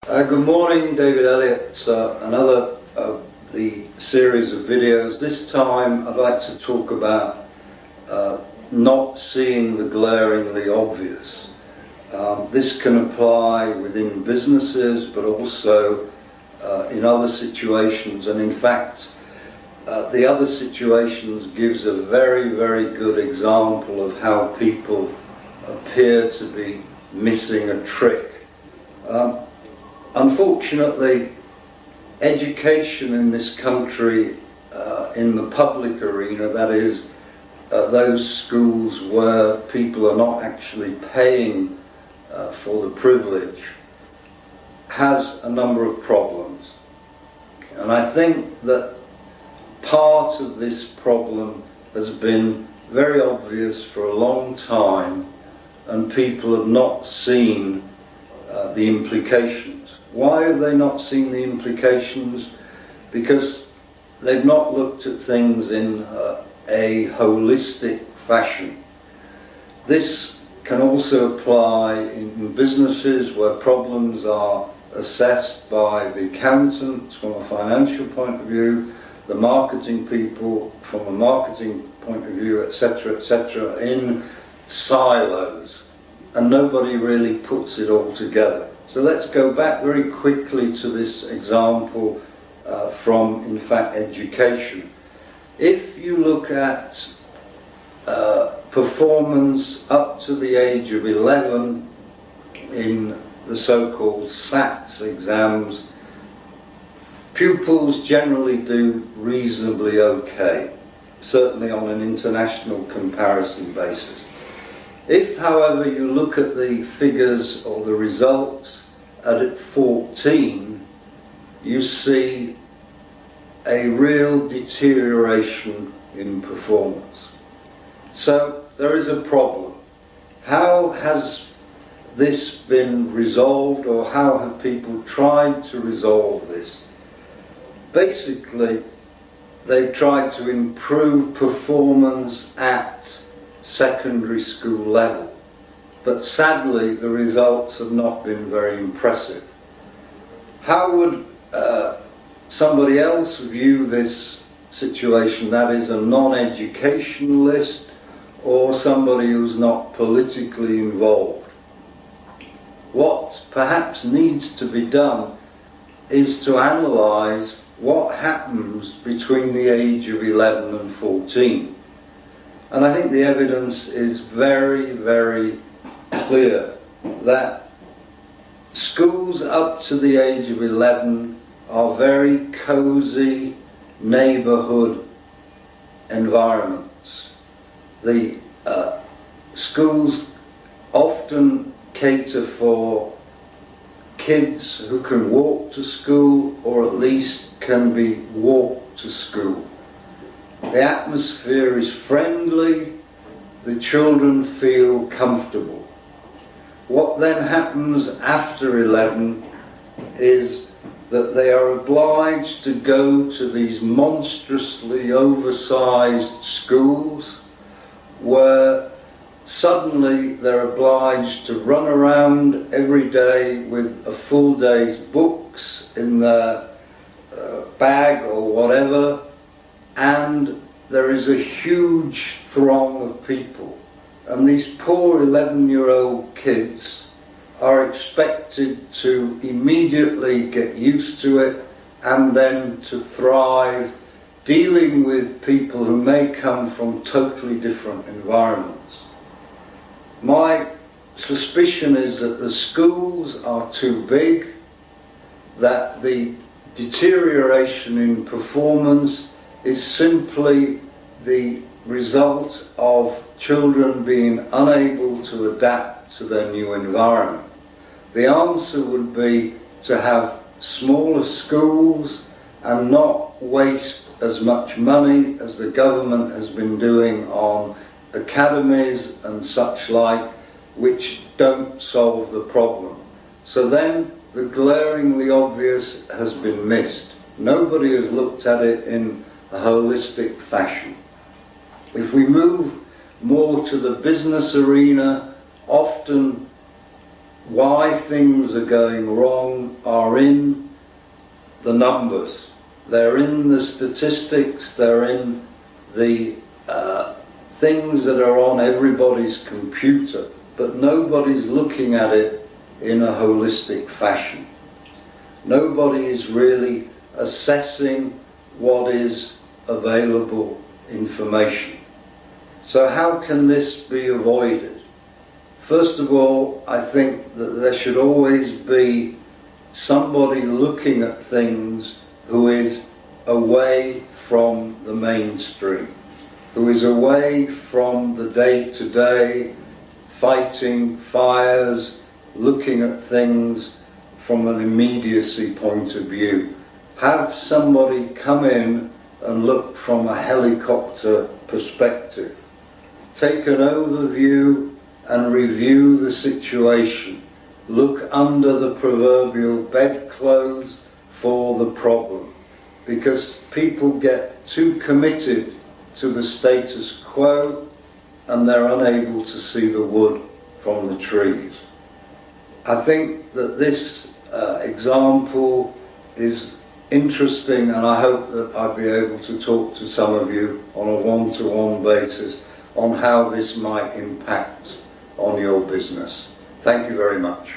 Good morning, David Elliott. It's another of the series of videos. This time I'd like to talk about not seeing the glaringly obvious. This can apply within businesses, but also in other situations, and in fact the other situations gives a very, very good example of how people appear to be missing a trick. Unfortunately, education in this country, in the public arena, that is, those schools where people are not actually paying for the privilege, has a number of problems. And I think that part of this problem has been very obvious for a long time, and people have not seen the implications. Why have they not seen the implications? Because they've not looked at things in a holistic fashion. This can also apply in businesses where problems are assessed by the accountants from a financial point of view, the marketing people from a marketing point of view, etc., etc., in silos, and nobody really puts it all together. So let's go back very quickly to this example from, in fact, education. If you look at performance up to the age of 11 in the so-called SATs exams, pupils generally do reasonably okay, certainly on an international comparison basis. If, however, you look at the figures or the results at 14, you see a real deterioration in performance. So there is a problem. How has this been resolved, or how have people tried to resolve this? Basically, they've tried to improve performance at secondary school level, but sadly the results have not been very impressive. How would somebody else view this situation, that is a non-educationalist or somebody who's not politically involved? What perhaps needs to be done is to analyse what happens between the age of 11 and 14. And I think the evidence is very, very clear that schools up to the age of 11 are very cosy neighbourhood environments. The schools often cater for kids who can walk to school, or at least can be walked to school. The atmosphere is friendly, the children feel comfortable. What then happens after 11 is that they are obliged to go to these monstrously oversized schools where suddenly they're obliged to run around every day with a full day's books in their bag or whatever, and there is a huge throng of people, and these poor 11-year-old kids are expected to immediately get used to it and then to thrive dealing with people who may come from totally different environments. My suspicion is that the schools are too big, that the deterioration in performance is simply the result of children being unable to adapt to their new environment. The answer would be to have smaller schools and not waste as much money as the government has been doing on academies and such like, which don't solve the problem. So then the glaringly obvious has been missed. Nobody has looked at it in a holistic fashion. If we move more to the business arena, often why things are going wrong are the numbers. They're in the statistics, they're in the things that are on everybody's computer, but nobody's looking at it in a holistic fashion. Nobody is really assessing what is available information. So how can this be avoided? First of all, I think that there should always be somebody looking at things who is away from the mainstream, who is away from the day-to-day, fighting fires, looking at things from an immediacy point of view. Have somebody come in and look from a helicopter perspective. Take an overview and review the situation. Look under the proverbial bedclothes for the problem, because people get too committed to the status quo and they're unable to see the wood from the trees. I think that this example is interesting, and I hope that I'll be able to talk to some of you on a one-to-one basis on how this might impact on your business. Thank you very much.